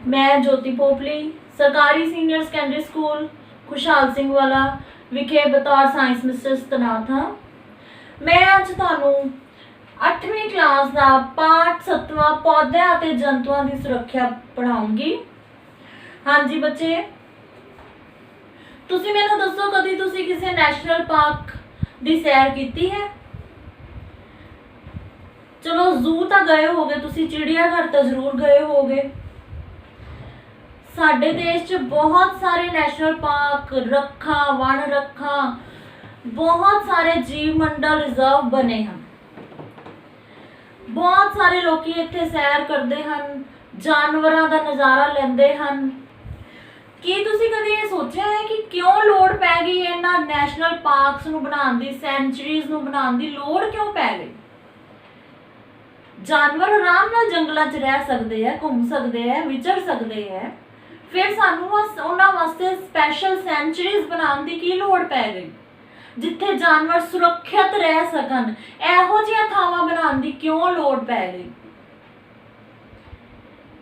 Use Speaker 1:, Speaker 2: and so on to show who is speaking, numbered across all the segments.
Speaker 1: मैं ज्योति पोपली सरकारी senior secondary school खुशहाल सिंह वाला विखे बतौर साइंस मिस्टर्स तैनात हाँ। मैं अज तुहानू 8वीं क्लास का पाठ 7वां पौधों और जंतुओं की सुरक्षा पढ़ाऊंगी। हाँ जी बच्चे, तुसी मैनू दसो कभी तुसी किसी नैशनल पार्क की सैर की है? चलो जू तो गए होगे, तुसी चिड़ियाघर तो जरूर गए होगे। साडे देश च बहुत सारे नैशनल पार्क रखा वन रखा बहुत सारे जीव मंडल रिजर्व बने हैं। बहुत सारे लोग इत्थे सैर करते हैं, जानवरों का नज़ारा लेंदे हैं। की तुसी कभी ये सोचा है कि क्यों लोड़ पै गई इन्हां नैशनल पार्क्स नूं बनाउण दी, सेंचुरीज नूं बनाउण दी लोड़ क्यों पै गई? जानवर आराम नाल जंगलों च रह सकते हैं, घूम सकते हैं, विचर सकते हैं, फिर सानू उन्हां वास्ते स्पैशल सेंचुरीज बनाउण दी की लोड़ पै गई जिथे जानवर सुरक्षित रह सकन? इहो जिहियां थावां बनाउण दी क्यों लोड़ पै गई?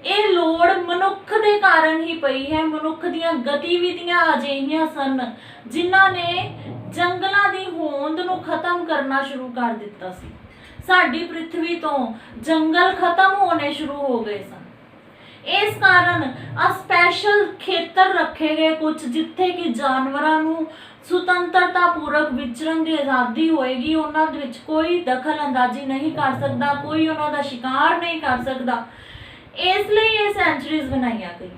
Speaker 1: ये लोड़ मनुख दे कारण ही पई है। मनुख दीयां गतिविधियां अजिहियां सन जिन्हां ने जंगलां दी होंद नूं खत्म करना शुरू कर दिता सी। साडी पृथ्वी तो जंगल खत्म होने शुरू हो गए सन। इस कारण स्पैशल खेतर रखे गए कुछ जिथे कि जानवरों नूं सुतंत्रता पूर्वक विचरण की आज़ादी होएगी। उन्हां दे विच कोई दखल अंदाजी नहीं कर सकता, कोई उन्हां दा शिकार नहीं कर सकता। इसलिए ये सेंचुरीज बनाई गई।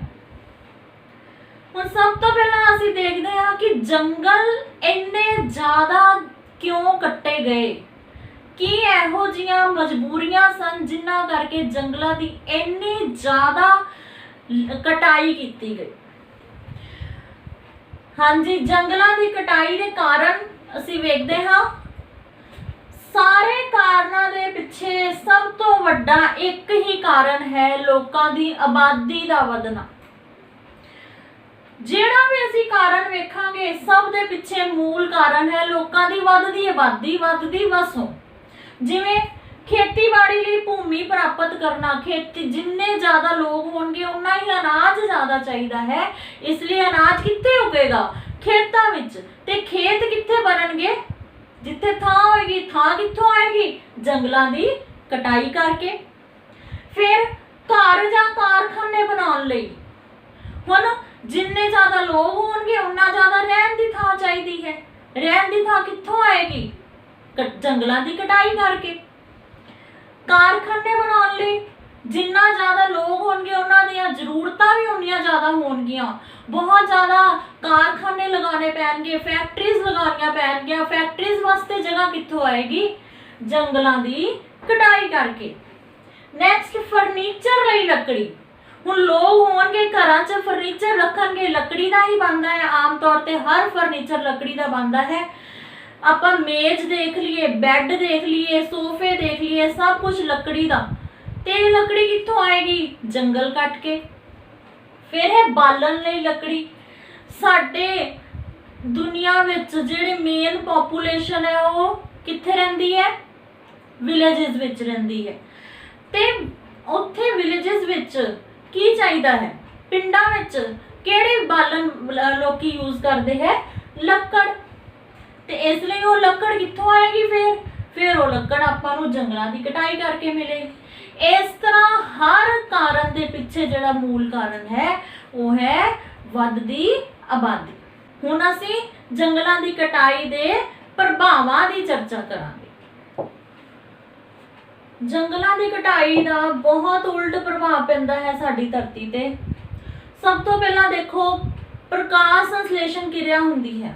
Speaker 1: हुण सब तो पहला असीं देखते हैं कि जंगल इन्ने ज़्यादा क्यों कट्टे गए, कि इहो जिहियां मजबूरियां सन जिन्हां करके जंगलों की इन्नी ज़्यादा कटाई की गई। हाँ जी, जंगलों की कटाई के कारण असीं वेखदे हां सारे कारणों के पिछे सब तो वड्डा एक ही कारण है लोगों की आबादी का वधना। जिहड़ा भी असीं कारण वेखांगे सब दे पिछे मूल कारण है लोगों की वधदी आबादी, वधदी वसों। जिवें खेतीबाड़ी लई भूमि प्राप्त करना, खेती जिन्ने ज़्यादा लोग होंगे उन्ना ही अनाज ज़्यादा चाहिए है, इसलिए अनाज कित्थे उगेगा? खेतों विच। ते खेत कित्थे बननगे? जिथे थां होएगी, थां कित्थों आएगी? जंगलों की कटाई करके। फिर घर जां कारखाने बनाउण लई हुण जिन्ने ज़्यादा लोग होंगे उन्ना ज़्यादा रहण दी थां चाहिदी है। रहण दी थां कित्थों आएगी? जंगलों की कटाई करके। कारखाने बनाउण लई जिन्ना ज़्यादा लोग होंगे उन्हां दीयां जरूरतां भी उन्नियां ज़्यादा होणगियां। बहुत ज़्यादा कारखाने लगाने पैणगे, फैक्ट्रीज लगानियां पैणगियां। फैक्ट्रीज वास्ते जगह कित्थों आएगी? जंगलों की कटाई करके। नैक्सट फर्नीचर लई लकड़ी। हुण लोग होणगे घरां च फर्नीचर रखणगे, लकड़ी का ही बनता है। आम तौर पर हर फर्नीचर लकड़ी का बनता है। आप मेज देख लीए, बैड देख लीए, सोफे देख लीए, सब कुछ लकड़ी का। ते लकड़ी कित्थों आएगी? जंगल कट के। फिर है बालन लई लकड़ी। साडे दुनिया विच जिहड़ी मेन पॉपूलेशन है वो कित्थे रहिंदी है? विलेजेस विच रहिंदी है। ते उत्थे विलेजेस विच की चाहिदा है? पिंडां विच किहड़े बालन लोकी यूज करदे है? लक्कड़। ते इसलिए वो लक्कड़ कित्थों आएगी? फिर वो लक्कड़ आपां नूं जंगलों की कटाई करके मिलेगी। इस तरह हर कारण के पिछे जिहड़ा मूल कारण है वो है वधदी आबादी। हुण असीं जंगलों की कटाई के प्रभावां की चर्चा करांगे। जंगलों की कटाई का बहुत उल्ट प्रभाव पैंदा है साडी धरती ते। सब तो पहला देखो प्रकाश संश्लेषण क्रिया हुंदी है।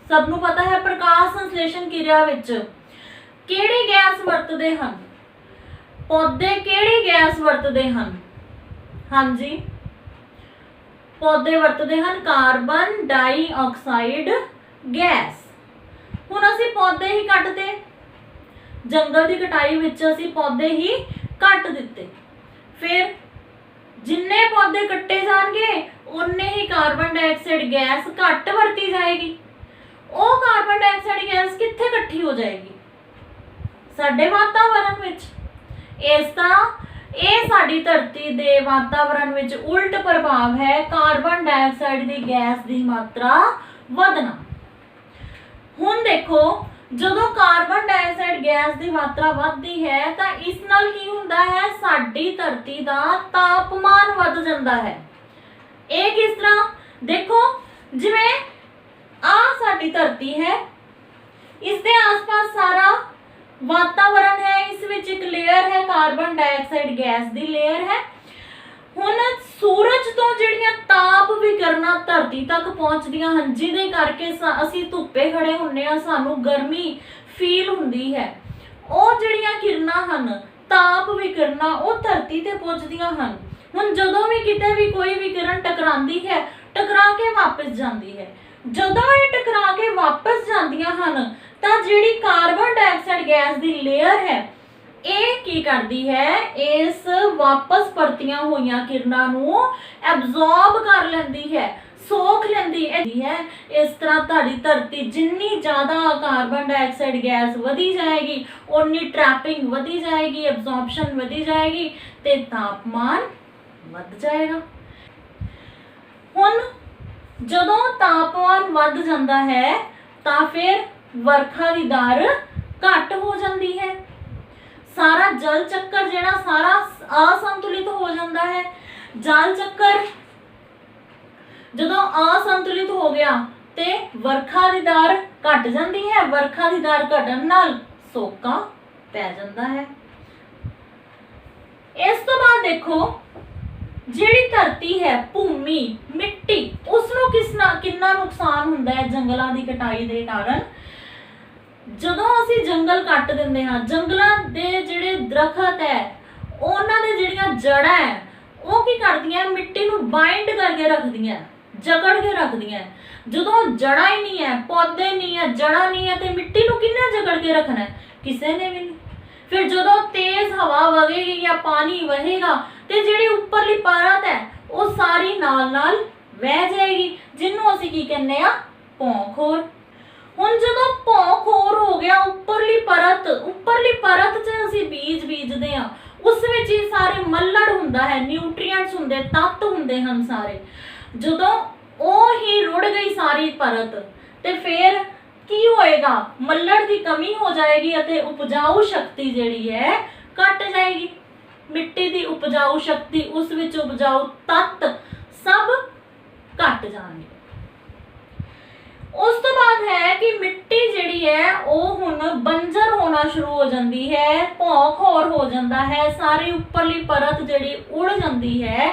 Speaker 1: सबनों पता है प्रकाश संश्लेषण क्रिया विच किहड़ी गैस वरतदे हन? पौधे किहड़ी गैस वरतदे हन? हाँ जी, पौधे वरतदे हन कार्बन डाइऑक्साइड गैस। हुण असीं पौधे ही कटते, जंगल की कटाई विच असीं पौधे ही कट दिते। फिर जिन्ने पौधे कट्टे जाणगे उन्ने ही कार्बन डाइऑक्साइड गैस घट वरती जाएगी। वो कार्बन डाइऑक्साइड गैस कित्थे इकट्ठी हो जाएगी? साडे वातावरण विच। इस तरह ਇਹ ਸਾਡੀ ਧਰਤੀ ਦੇ ਵਾਤਾਵਰਣ ਵਿੱਚ ਉਲਟ ਪ੍ਰਭਾਵ ਹੈ ਕਾਰਬਨ ਡਾਈਆਕਸਾਈਡ ਦੀ ਗੈਸ ਦੀ ਮਾਤਰਾ ਵਧਣਾ। ਹੁਣ ਦੇਖੋ, ਜਦੋਂ ਕਾਰਬਨ ਡਾਈਆਕਸਾਈਡ ਗੈਸ ਦੀ ਮਾਤਰਾ ਵੱਧਦੀ ਹੈ ਤਾਂ ਇਸ ਨਾਲ ਕੀ ਹੁੰਦਾ ਹੈ, ਸਾਡੀ ਧਰਤੀ ਦਾ ਤਾਪਮਾਨ ਵੱਧ ਜਾਂਦਾ ਹੈ। ਇਹ ਕਿਸ ਤਰ੍ਹਾਂ, ਦੇਖੋ ਜਿਵੇਂ ਆ ਸਾਡੀ ਧਰਤੀ ਹੈ, ਇਸ ਦੇ ਆਸ-ਪਾਸ ਸਾਰਾ ਵਾਤਾਵਰਣ ਹੈ, ਇਸ ਵਿੱਚ ਇੱਕ ਲੇਅਰ ਹੈ ਕਾਰਬਨ ਡਾਈਆਕਸਾਈਡ ਗੈਸ ਦੀ ਲੇਅਰ ਹੈ। ਹੁਣ ਸੂਰਜ ਤੋਂ ਜਿਹੜੀਆਂ ਤਾਪ ਵਿਕਰਨਾਂ ਧਰਤੀ ਤੱਕ ਪਹੁੰਚਦੀਆਂ ਹਨ, ਜਿਹਦੇ ਕਰਕੇ ਅਸੀਂ ਧੁੱਪੇ ਖੜੇ ਹੁੰਨੇ ਆ, ਸਾਨੂੰ ਗਰਮੀ ਫੀਲ ਹੁੰਦੀ ਹੈ। ਉਹ ਜਿਹੜੀਆਂ ਕਿਰਨਾਂ ਹਨ, ਤਾਪ ਵਿਕਰਨਾਂ, ਉਹ ਧਰਤੀ ਤੇ ਪਹੁੰਚਦੀਆਂ ਹਨ। ਹੁਣ ਜਦੋਂ ਵੀ ਕਿਤੇ ਵੀ ਕੋਈ ਵੀ ਕਿਰਨ ਟਕਰਾਉਂਦੀ ਹੈ, ਟਕਰਾ ਕੇ ਵਾਪਸ ਜਾਂਦੀ ਹੈ। ਜਦੋਂ ਇਹ ਟਕਰਾ ਕੇ ਵਾਪਸ ਜਾਂਦੀਆਂ ਹਨ ਤਾਂ ਜਿਹੜੀ ਕਾਰਬਨ ਡਾਈਆਕਸਾਈਡ ਗੈਸ ਦੀ ਲੇਅਰ ਹੈ, ਇਹ ਕੀ ਕਰਦੀ ਹੈ, ਇਸ ਵਾਪਸ ਪਰਤੀਆਂ ਹੋਈਆਂ ਕਿਰਨਾਂ ਨੂੰ ਐਬਜ਼ੌਰਬ ਕਰ ਲੈਂਦੀ ਹੈ, ਸੋਖ ਲੈਂਦੀ ਹੈ। ਇਸ ਤਰ੍ਹਾਂ ਤੁਹਾਡੀ ਧਰਤੀ ਜਿੰਨੀ ਜ਼ਿਆਦਾ ਕਾਰਬਨ ਡਾਈਆਕਸਾਈਡ ਗੈਸ ਵਧੀ ਜਾਏਗੀ, ਉਨੀ ਟ੍ਰੈਪਿੰਗ ਵਧੀ ਜਾਏਗੀ, ਐਬਜ਼ੌਰਪਸ਼ਨ ਵਧੀ ਜਾਏਗੀ ਤੇ ਤਾਪਮਾਨ ਵੱਧ ਜਾਏਗਾ। ਹੁਣ ਜਦੋਂ ਤਾਪਮਾਨ ਵੱਧ ਜਾਂਦਾ ਹੈ ਤਾਂ ਫਿਰ ਵਰਖਾ ਦੀ ਦਰ ਘੱਟ ਹੋ ਜਾਂਦੀ ਹੈ। ਸਾਰਾ ਜਲ ਚੱਕਰ ਜਿਹੜਾ ਸਾਰਾ ਅਸੰਤੁਲਿਤ ਹੋ ਜਾਂਦਾ ਹੈ। ਜਲ ਚੱਕਰ ਜਦੋਂ ਅਸੰਤੁਲਿਤ ਹੋ ਗਿਆ ਤੇ ਵਰਖਾ ਦੀ ਦਰ ਘਟ ਜਾਂਦੀ ਹੈ। ਵਰਖਾ ਦੀ ਦਰ ਘਟਣ ਨਾਲ ਸੋਕਾ ਪੈ ਜਾਂਦਾ ਹੈ। ਇਸ ਤੋਂ ਬਾਅਦ ਦੇਖੋ, ਜਿਹੜੀ ਧਰਤੀ ਹੈ, ਭੂਮੀ, ਮਿੱਟੀ, ਉਸ ਨੂੰ ਕਿੰਨਾ ਨੁਕਸਾਨ ਹੁੰਦਾ ਹੈ ਜੰਗਲਾਂ ਦੀ ਕਟਾਈ ਦੇ ਕਾਰਨ। ਜਦੋਂ ਅਸੀਂ ਜੰਗਲ ਕੱਟ ਦਿੰਦੇ ਹਾਂ, ਜੰਗਲਾਂ ਦੇ ਜਿਹੜੇ ਦਰਖਤ ਹੈ, ਉਹਨਾਂ ਦੇ ਜਿਹੜੀਆਂ ਜੜ੍ਹਾਂ ਹੈ, ਉਹ ਕੀ ਕਰਦੀਆਂ, ਮਿੱਟੀ ਨੂੰ ਬਾਈਂਡ ਕਰਕੇ ਰੱਖਦੀਆਂ, ਜਕੜ ਕੇ ਰੱਖਦੀਆਂ। ਜਦੋਂ ਜੜ੍ਹਾਂ ਹੀ ਨਹੀਂ ਹੈ, ਪੌਦੇ ਨਹੀਂ ਹੈ, ਜੜ੍ਹਾਂ ਨਹੀਂ ਹੈ ਤੇ ਮਿੱਟੀ ਨੂੰ ਕਿੰਨੇ ਜਕੜ ਕੇ ਰੱਖਣਾ ਹੈ, ਕਿਸੇ ਨੇ ਵੀ ਨਹੀਂ। ਫਿਰ ਜਦੋਂ ਤੇਜ਼ ਹਵਾ ਵਗੇਗੀ ਜਾਂ ਪਾਣੀ ਵਹੇਗਾ ਤੇ ਜਿਹੜੀ ਉੱਪਰਲੀ ਪਰਤ ਹੈ ਉਹ ਸਾਰੀ ਨਾਲ ਵਹਿ ਜਾਏਗੀ, ਜਿਹਨੂੰ ਅਸੀਂ ਕੀ ਕਹਿੰਦੇ ਆ, ਭੌਂਖੋਰ। ਹੁਣ ਜਦੋਂ ਭੌਂਖੋਰ ਹੋ ਗਿਆ, ਉੱਪਰਲੀ ਪਰਤ 'ਚ ਅਸੀਂ ਬੀਜ ਬੀਜਦੇ ਆ, ਉਸ ਵਿੱਚ ਹੀ ਸਾਰੇ ਮੱਲੜ ਹੁੰਦਾ ਹੈ, ਨਿਊਟ੍ਰੀਐਂਟਸ ਹੁੰਦੇ, ਤੱਤ ਹੁੰਦੇ ਹਨ ਸਾਰੇ। ਜਦੋਂ ਉਹ ਹੀ ਰੁੜ ਗਈ ਸਾਰੀ ਪਰਤ ਤੇ ਫਿਰ ਕੀ ਹੋਏਗਾ, ਮੱਲੜ ਦੀ ਕਮੀ ਹੋ ਜਾਏਗੀ ਅਤੇ ਉਪਜਾਊ ਸ਼ਕਤੀ ਜਿਹੜੀ ਹੈ ਘਟ ਜਾਏਗੀ। ਮਿੱਟੀ ਦੀ ਉਪਜਾਊ ਸ਼ਕਤੀ, ਉਸ ਵਿੱਚ ਉਪਜਾਊ ਤੱਤ ਸਭ ਘਟ ਜਾਣਗੇ। ਉਸ ਤੋਂ ਬਾਅਦ ਹੈ ਕਿ ਮਿੱਟੀ ਜਿਹੜੀ ਹੈ ਉਹ ਹੁਣ ਬੰਜਰ ਹੋਣਾ ਸ਼ੁਰੂ ਹੋ ਜਾਂਦੀ ਹੈ, ਭੌਂਖੋਰ ਹੋ ਜਾਂਦਾ ਹੈ, ਸਾਰੀ ਉੱਪਰਲੀ ਪਰਤ ਜਿਹੜੀ ਉੜ ਜਾਂਦੀ ਹੈ।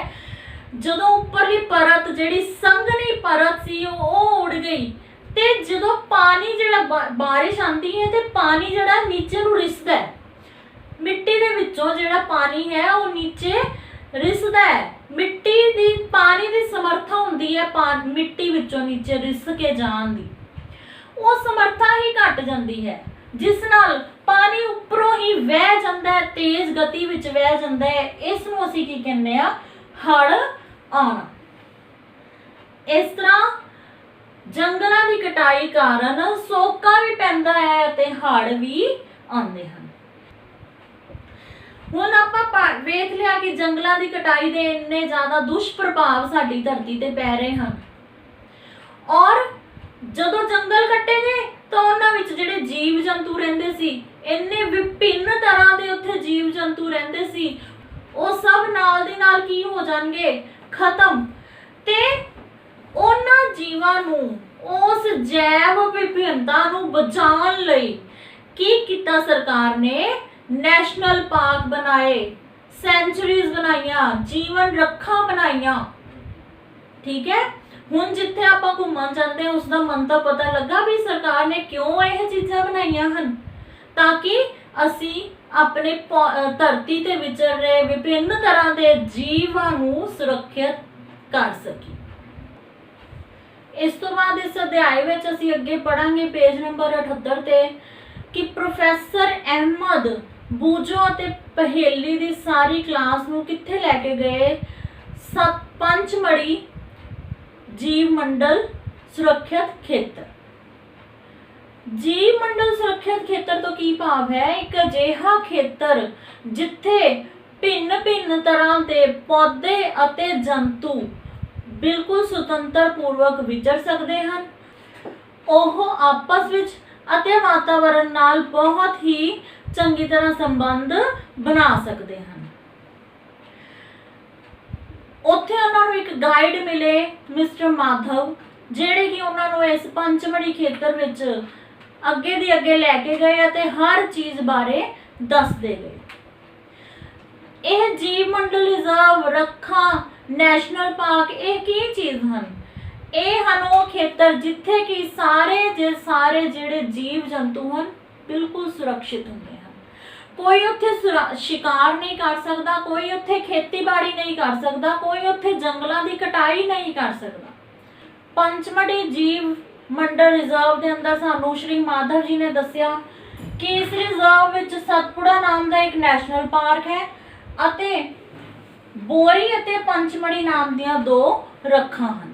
Speaker 1: ਜਦੋਂ ਉੱਪਰਲੀ ਪਰਤ ਜਿਹੜੀ ਸੰਘਣੀ ਪਰਤ ਸੀ ਉਹ ਉੜ ਗਈ ਤੇ ਜਦੋਂ ਪਾਣੀ ਜਿਹੜਾ ਬਾਰਿਸ਼ ਆਉਂਦੀ ਹੈ ਤੇ ਪਾਣੀ ਜਿਹੜਾ ਨੀਚੇ ਨੂੰ ਰਿਸਦਾ ਹੈ, ਮਿੱਟੀ ਦੇ ਵਿੱਚੋਂ ਜਿਹੜਾ ਪਾਣੀ ਹੈ ਉਹ ਨੀਚੇ ਰਿਸਦਾ ਹੈ। ਮਿੱਟੀ ਦੀ ਪਾਣੀ ਦੀ ਸਮਰੱਥਾ ਹੁੰਦੀ ਹੈ ਮਿੱਟੀ ਵਿੱਚੋਂ ਨੀਚੇ ਰਿਸ ਕੇ ਜਾਣ ਦੀ, ਉਹ ਸਮਰੱਥਾ ਹੀ ਘਟ ਜਾਂਦੀ ਹੈ, ਜਿਸ ਨਾਲ ਪਾਣੀ ਉੱਪਰੋਂ ਹੀ ਵਹਿ ਜਾਂਦਾ ਹੈ, ਤੇਜ਼ ਗਤੀ ਵਿੱਚ ਵਹਿ ਜਾਂਦਾ ਹੈ। ਇਸ ਨੂੰ ਅਸੀਂ ਕੀ ਕਹਿੰਦੇ ਆ, ਹੜ੍ਹ ਆਉਣਾ। ਇਸ ਤਰ੍ਹਾਂ ਜੰਗਲਾਂ ਦੀ ਕਟਾਈ ਕਾਰਨ ਸੋਕਾ ਵੀ ਪੈਂਦਾ ਹੈ ਤੇ ਹੜ੍ਹ ਵੀ ਆਉਂਦੇ ਹਨ। ਹੁਣ ਆਪਾਂ ਵੇਖ ਲਿਆ ਕਿ ਜੰਗਲਾਂ ਦੀ ਕਟਾਈ ਦੇ ਇੰਨੇ ਜ਼ਿਆਦਾ ਦੁਸ਼ਪ੍ਰਭਾਵ ਸਾਡੀ ਧਰਤੀ ਤੇ ਪੈ ਰਹੇ ਹਨ, ਔਰ ਜਦੋਂ ਜੰਗਲ ਕੱਟੇ ਗਏ ਤਾਂ ਉਹਨਾਂ ਵਿੱਚ ਜਿਹੜੇ ਜੀਵ ਜੰਤੂ ਰਹਿੰਦੇ ਸੀ, ਇੰਨੇ ਵਿਭਿੰਨ ਤਰ੍ਹਾਂ ਦੇ ਉੱਥੇ ਜੀਵ ਜੰਤੂ ਰਹਿੰਦੇ ਸੀ, ਉਹ ਸਭ ਨਾਲ ਦੀ ਨਾਲ ਕੀ ਹੋ ਜਾਣਗੇ, ਖਤਮ। ਤੇ ਉਹਨਾਂ ਜੀਵਾਂ ਨੂੰ, ਉਸ ਜੈਵ ਵਿਭਿੰਨਤਾ ਨੂੰ ਬਚਾਉਣ ਲਈ ਕੀ ਕੀਤਾ ਸਰਕਾਰ ਨੇ, ਨੈਸ਼ਨਲ ਪਾਰਕ ਬਣਾਏ, ਸੈਂਚੁਰੀਜ਼ ਬਣਾਈਆਂ, ਜੀਵਨ ਰੱਖਾਂ ਬਣਾਈਆਂ। ਠੀਕ ਹੈ, ਹੁਣ ਜਿੱਥੇ ਆਪਾਂ ਘੁੰਮਣ ਜਾਂਦੇ ਹਾਂ ਉਸ ਦਾ ਮੰਤਵ ਪਤਾ ਲੱਗਾ ਵੀ ਸਰਕਾਰ ਨੇ ਕਿਉਂ ਇਹ ਚੀਜ਼ਾਂ ਬਣਾਈਆਂ ਹਨ, ਤਾਂ ਕਿ ਅਸੀਂ ਆਪਣੇ ਧਰਤੀ ਤੇ ਵਿਚਰ ਰਹੇ ਵਿਭਿੰਨ ਤਰ੍ਹਾਂ ਦੇ ਜੀਵਾਂ ਨੂੰ ਸੁਰੱਖਿਅਤ ਕਰ ਸਕੀਏ। ਇਸ ਤੋਂ ਬਾਅਦ ਇਸ ਅਧਿਆਇ ਵਿੱਚ ਅਸੀਂ ਅੱਗੇ ਪੜਾਂਗੇ ਪੇਜ ਨੰਬਰ 78 ਤੇ ਕਿ ਪ੍ਰੋਫੈਸਰ ਅਹਿਮਦ ਬੂਜੋ ਅਤੇ ਪਹੇਲੀ ਦੀ ਸਾਰੀ ਕਲਾਸ ਨੂੰ ਕਿੱਥੇ ਲੈ ਕੇ ਗਏ, ਪੰਚਮੜੀ ਜੀਵ ਮੰਡਲ ਸੁਰੱਖਿਅਤ ਖੇਤਰ। ਜੀਵ ਮੰਡਲ ਸੁਰੱਖਿਅਤ ਖੇਤਰ ਤੋਂ ਕੀ ਭਾਵ ਹੈ, ਇੱਕ ਅਜਿਹਾ ਖੇਤਰ ਜਿੱਥੇ भिन्न भिन्न तरह के पौधे अते जंतु बिल्कुल सुतंत्र पूर्वक विचर सकते हैं। ਉਹ आपस ਵਿੱਚ ਅਤੇ ਵਾਤਾਵਰਣ ਨਾਲ बहुत ही ਚੰਗੀ तरह संबंध बना सकते हैं। ਉੱਥੇ ਉਹਨਾਂ ਨੂੰ ਇੱਕ ਗਾਈਡ ਮਿਲੇ ਮਿਸਟਰ ਮਾਧਵ, ਜਿਹੜੇ ਕਿ ਉਹਨਾਂ ਨੂੰ ਇਸ ਪੰਚਮੜੀ ਖੇਤਰ ਵਿੱਚ ਅੱਗੇ ਦੀ ਅੱਗੇ ਲੈ ਕੇ ਗਏ ਅਤੇ ਹਰ ਚੀਜ਼ ਬਾਰੇ ਦੱਸਦੇ ਗਏ। ਇਹ ਜੀਵ ਮੰਡਲ ਰਿਜ਼ਰਵ, ਰੱਖਾਂ, ਨੈਸ਼ਨਲ ਪਾਰਕ ਇਹ ਕੀ ਚੀਜ਼ ਹਨ? ਇਹ ਹਨ ਉਹ ਖੇਤਰ ਜਿੱਥੇ ਕਿ ਸਾਰੇ ਜਿਹੜੇ ਜੀਵ ਜੰਤੂ ਹਨ ਬਿਲਕੁਲ ਸੁਰੱਖਿਅਤ ਹੁੰਦੇ ਹਨ। ਕੋਈ ਉੱਥੇ शिकार नहीं कर सकता, कोई उत्थे खेतीबाड़ी नहीं कर सकता, कोई उत्थे जंगलों की कटाई नहीं कर सकता। पंचमढ़ी जीव मंडल रिजर्व के अंदर सानू श्री माधव जी ने दसिया कि इस रिजर्व विच सतपुड़ा नाम का एक नैशनल पार्क है अते बोरी अते पंचमढ़ी नाम दियां 2 रखां हन।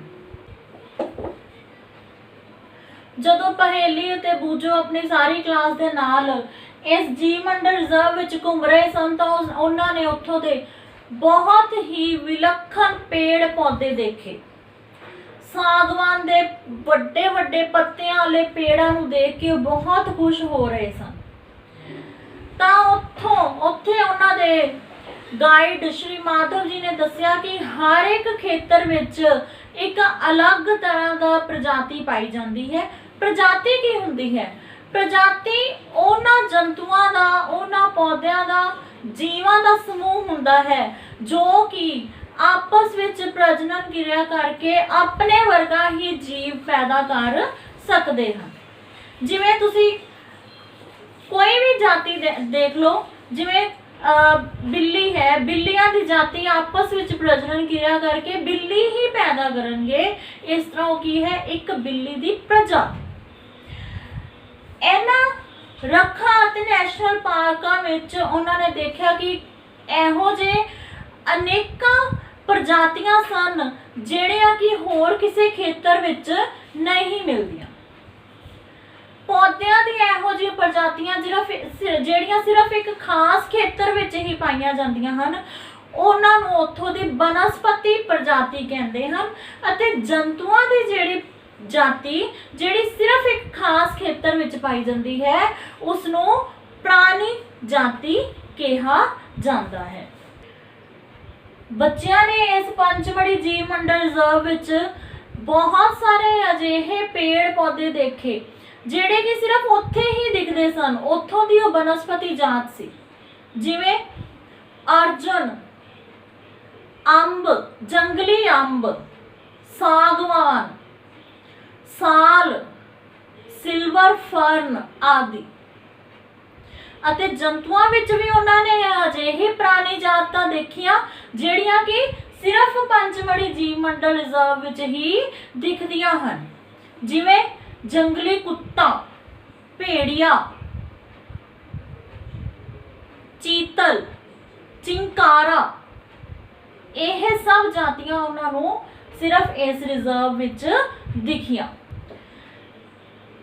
Speaker 1: जदों पहेली अते बूजो अपनी सारी क्लास के नाल इस जीव मंडल रिजर्व विच घूम रहे सन तो उन्होंने उत्थों दे बहुत ही विलक्षण पेड़ पौधे देखे। सागवान दे वड्डे वड्डे पत्तियां वाले पेड़ां नूं देख के बहुत खुश हो रहे सन। तां उत्थे उन्हां दे गाइड श्री माधव जी ने दस्सिया कि हर एक खेतर विच एक अलग तरह का प्रजाति पाई जाती है। प्रजाति की हुंदी है? प्रजाति उन्हां जंतुआं दा, उन्हां पौधियां दा, जीवां दा समूह हुंदा है जो कि आपस विच प्रजनन क्रिया करके अपने वर्गा ही जीव पैदा कर सकते हैं। जिवें तुसी कोई भी जाति देख लो, जिवें बिल्ली है, बिल्लियां दी जाति आपस विच प्रजनन क्रिया करके बिल्ली ही पैदा करनगे। इस तरह की है एक बिल्ली दी प्रजाति। इन्हां रखा अते नैशनल पार्कां विच उन्होंने देखा कि इहो जे अनेकां प्रजातियां सन ਜਿਹੜੀਆਂ कि होर किसी खेतर विच नहीं मिलदियां। पौधियां दी इहो जी प्रजातियां ਜਿਹੜੀਆਂ सिर्फ एक खास खेतर विच ही पाईयां जांदियां हन उन्हां नूं उत्थों दी बनस्पति प्रजाति कहंदे हन अते जंतुआं दी ਜਿਹੜੀ जाति ਜਿਹੜੀ सिर्फ एक खास खेतर विच पाई जाती है उसनों प्राणी जाति कहा जाता है। बच्चों ने इस पंचमढ़ी जीव मंडल रिजर्व विच बहुत सारे अजिहे पेड़ पौधे देखे ਜਿਹੜੇ कि सिर्फ उत्थे ही दिखते सन। उत्थों दी बनस्पति जात सी, जिवें अर्जुन, अंब, जंगली अंब, सागवान, साल, सिल्वर फर्न आदि। अते जंतुआं विच भी उन्होंने अजिही प्राणी जातां देखियां ਜਿਹੜੀਆਂ कि सिर्फ पंचमढ़ी जीव मंडल रिजर्व विच ही दिखदियां हन, जिवें जंगली कुत्ता, भेड़िया, चीतल, चिंकारा। यह सब जातियां उन्होंने सिर्फ इस रिजर्व विच दिखियां।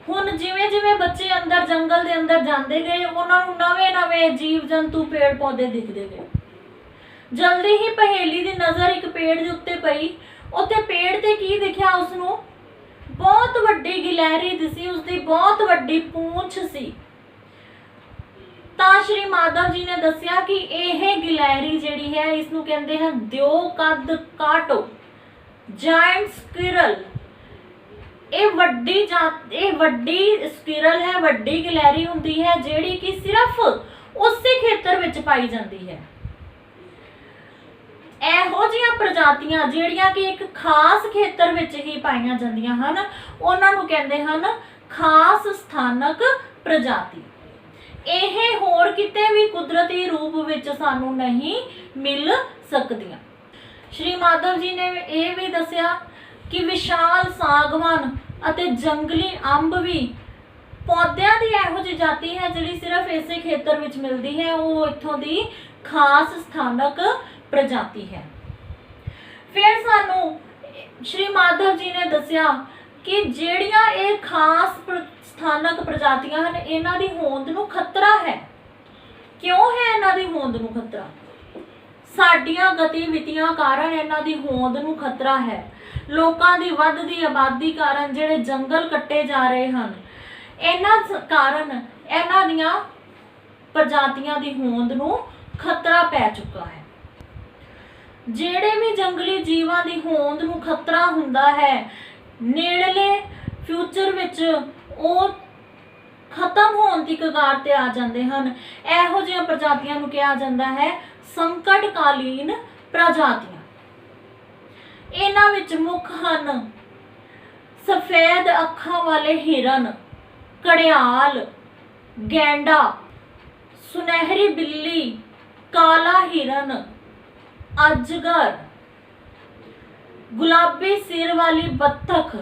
Speaker 1: हुण जिवें जिवें बच्चे अंदर जंगल के अंदर जाते गए उन्होंने नवे नवे जीव जंतु पेड़ पौधे दिखते गए। जल्दी ही पहेली की नज़र एक पेड़ के उत्ते पई। उत्ते पेड़ ते की दिखिया, उसनों बहुत वड्डी गिलहरी दिसी, उसकी बहुत वड्डी पूंछ सी। तां श्री माधव जी ने दसिया कि यह गिलहरी जिहड़ी है इसनूं कहंदे हैं दिओ कद काटो, जायंट स्क्विरल। ये वड्डी स्क्विरल है, वड्डी गिलहरी हुंदी है जिहड़ी कि सिर्फ उसे खेतर विच पाई जाती है। ਇਹੋ ਜਿਹੀਆਂ ਪ੍ਰਜਾਤੀਆਂ ਜਿਹੜੀਆਂ ਕਿ ਇੱਕ ਖਾਸ ਖੇਤਰ ਵਿੱਚ ਹੀ ਪਾਈਆਂ ਜਾਂਦੀਆਂ ਹਨ ਉਹਨਾਂ ਨੂੰ ਕਹਿੰਦੇ ਹਨ ਖਾਸ ਸਥਾਨਕ ਪ੍ਰਜਾਤੀ। ਇਹ ਹੋਰ ਕਿਤੇ ਵੀ ਕੁਦਰਤੀ ਰੂਪ ਵਿੱਚ ਸਾਨੂੰ ਨਹੀਂ ਮਿਲ ਸਕਦੀਆਂ। श्री माधव जी ने यह भी दसिया कि विशाल सागवान ਅਤੇ जंगली अंब भी पौधों की ਇਹੋ ਜਿਹੀ जाति है जिहड़ी सिर्फ इसे खेतर विच मिलती है। वो इत्थों दी खास स्थानक प्रजाति है। फिर सानू श्री माधव जी ने दसिया कि ਜਿਹੜੀਆਂ ਇਹ खास स्थानक प्रजातियां हैं इन्हां दी होंद नूं खतरा है। क्यों है इन्हां दी होंद नूं खतरा? ਸਾਡੀਆਂ ਗਤੀਵਿਧੀਆਂ ਕਾਰਨ ਇਹਨਾਂ ਦੀ ਹੋਂਦ ਨੂੰ ਖਤਰਾ ਹੈ। ਲੋਕਾਂ ਦੀ ਵੱਧਦੀ ਆਬਾਦੀ ਕਾਰਨ ਜਿਹੜੇ ਜੰਗਲ ਕੱਟੇ ਜਾ ਰਹੇ ਹਨ, ਇਹਨਾਂ ਕਾਰਨ ਇਹਨਾਂ ਦੀਆਂ ਪ੍ਰਜਾਤੀਆਂ ਦੀ ਹੋਂਦ ਨੂੰ ਖਤਰਾ ਪੈ ਚੁੱਕਾ ਹੈ। ਜਿਹੜੇ ਵੀ ਜੰਗਲੀ ਜੀਵਾਂ ਦੀ ਹੋਂਦ ਨੂੰ ਖਤਰਾ ਹੁੰਦਾ ਹੈ, ਨੇੜਲੇ ਫਿਊਚਰ ਵਿੱਚ ਉਹ ਖਤਮ ਹੋਣ ਦੀ ਕਗਾਰ ਤੇ ਆ ਜਾਂਦੇ ਹਨ। ਇਹੋ ਜਿਹੀਆਂ ਪ੍ਰਜਾਤੀਆਂ ਨੂੰ ਕਿਹਾ ਜਾਂਦਾ ਹੈ ਸੰਕਟਕਾਲੀਨ ਪ੍ਰਜਾਤੀਆਂ। ਇਹਨਾਂ ਵਿੱਚ ਮੁੱਖ ਹਨ ਸਫੈਦ ਅੱਖਾਂ ਵਾਲੇ ਹਿਰਨ, ਘੜਿਆਲ, ਗੈਂਡਾ, ਸੁਨਹਿਰੀ ਬਿੱਲੀ, ਕਾਲਾ ਹਿਰਨ, ਅਜਗਰ, ਗੁਲਾਬੀ ਸਿਰ ਵਾਲੀ ਬੱਤਖ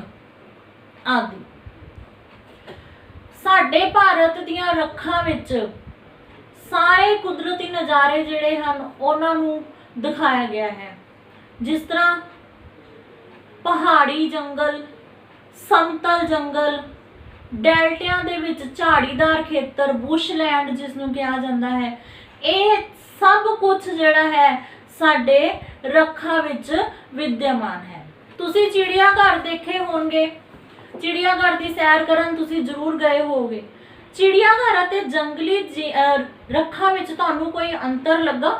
Speaker 1: ਆਦਿ। ਸਾਡੇ ਭਾਰਤ ਦੀਆਂ ਰੱਖਾਂ ਵਿੱਚ ਸਾਰੇ ਕੁਦਰਤੀ ਨਜ਼ਾਰੇ ਜਿਹੜੇ ਹਨ ਉਹਨਾਂ ਨੂੰ ਦਿਖਾਇਆ ਗਿਆ ਹੈ, ਜਿਸ ਤਰ੍ਹਾਂ ਪਹਾੜੀ ਜੰਗਲ, ਸਮਤਲ ਜੰਗਲ, ਡੈਲਟਿਆਂ ਦੇ ਵਿੱਚ ਝਾੜੀਦਾਰ ਖੇਤਰ, ਬੁਸ਼ਲੈਂਡ ਜਿਸ ਨੂੰ ਕਿਹਾ ਜਾਂਦਾ ਹੈ। ਇਹ ਸਭ ਕੁਝ ਜਿਹੜਾ ਹੈ ਸਾਡੇ ਰੱਖਾਂ ਵਿੱਚ ਵਿਦਿਆਮਾਨ ਹੈ। ਤੁਸੀਂ ਚਿੜੀਆ ਘਰ ਦੇਖੇ ਹੋਣਗੇ, ਚਿੜੀਆ ਘਰ ਦੀ ਸੈਰ ਕਰਨ ਤੁਸੀਂ ਜ਼ਰੂਰ ਗਏ ਹੋਵੋਗੇ। ਚਿੜੀਆ ਘਰ ਅਤੇ ਜੰਗਲੀ ਰੱਖਾਂ ਵਿੱਚ ਤੁਹਾਨੂੰ ਕੋਈ ਅੰਤਰ ਲੱਗਾ?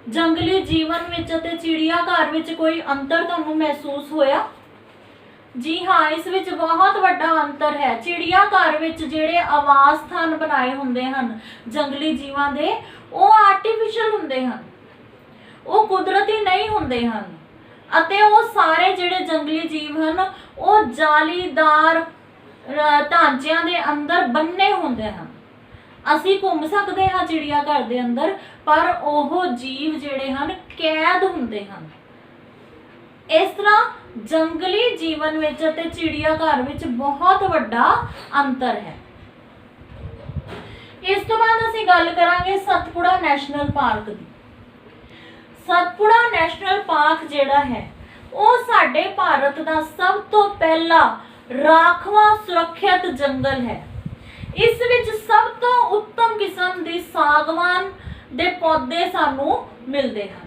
Speaker 1: ਜੰਗਲੀ ਜੀਵਨ ਵਿੱਚ ਅਤੇ ਚਿੜੀਆ ਘਰ ਵਿੱਚ ਕੋਈ ਅੰਤਰ ਤੁਹਾਨੂੰ ਮਹਿਸੂਸ ਹੋਇਆ? ਜੀ ਹਾਂ, ਇਸ ਵਿੱਚ ਬਹੁਤ ਵੱਡਾ ਅੰਤਰ ਹੈ। ਚਿੜੀਆ ਘਰ ਵਿੱਚ ਜਿਹੜੇ ਆਵਾਸ ਸਥਾਨ ਬਣਾਏ ਹੁੰਦੇ ਹਨ ਜੰਗਲੀ ਜੀਵਾਂ ਦੇ, ਉਹ ਆਰਟੀਫਿਸ਼ਲ ਹੁੰਦੇ ਹਨ, ਉਹ ਕੁਦਰਤੀ ਨਹੀਂ ਹੁੰਦੇ ਹਨ। ਅਤੇ ਉਹ ਸਾਰੇ ਜਿਹੜੇ ਜੰਗਲੀ ਜੀਵ ਹਨ ਉਹ ਜਾਲੀਦਾਰ ਢਾਂਚਿਆਂ ਦੇ ਅੰਦਰ ਬੰਨੇ ਹੁੰਦੇ ਹਨ। ਅਸੀਂ ਘੁੰਮ ਸਕਦੇ ਹਾਂ ਚਿੜੀਆ ਘਰ ਦੇ ਅੰਦਰ, ਪਰ ਉਹ ਜੀਵ ਜਿਹੜੇ ਹਨ ਕੈਦ ਹੁੰਦੇ ਹਨ। ਇਸ ਤਰ੍ਹਾਂ ਜੰਗਲੀ ਜੀਵਨ ਵਿੱਚ ਅਤੇ ਚਿੜੀਆ ਘਰ ਵਿੱਚ ਬਹੁਤ ਵੱਡਾ ਅੰਤਰ ਹੈ। ਇਸ ਤੋਂ ਬਾਅਦ ਅਸੀਂ ਗੱਲ ਕਰਾਂਗੇ ਸਤਪੁੜਾ ਨੈਸ਼ਨਲ ਪਾਰਕ ਦੀ। ਸਤਪੁੜਾ ਨੈਸ਼ਨਲ ਪਾਰਕ ਜਿਹੜਾ ਹੈ ਉਹ ਸਾਡੇ ਭਾਰਤ ਦਾ ਸਭ ਤੋਂ ਪਹਿਲਾ ਰਾਖਵਾਂ ਸੁਰੱਖਿਅਤ ਜੰਗਲ ਹੈ। ਇਸ ਵਿੱਚ ਸਭ ਤੋਂ ਉੱਤਮ ਕਿਸਮ ਦੀ ਸਾਗਵਾਨ ਦੇ ਪੌਦੇ ਸਾਨੂੰ ਮਿਲਦੇ ਹਨ।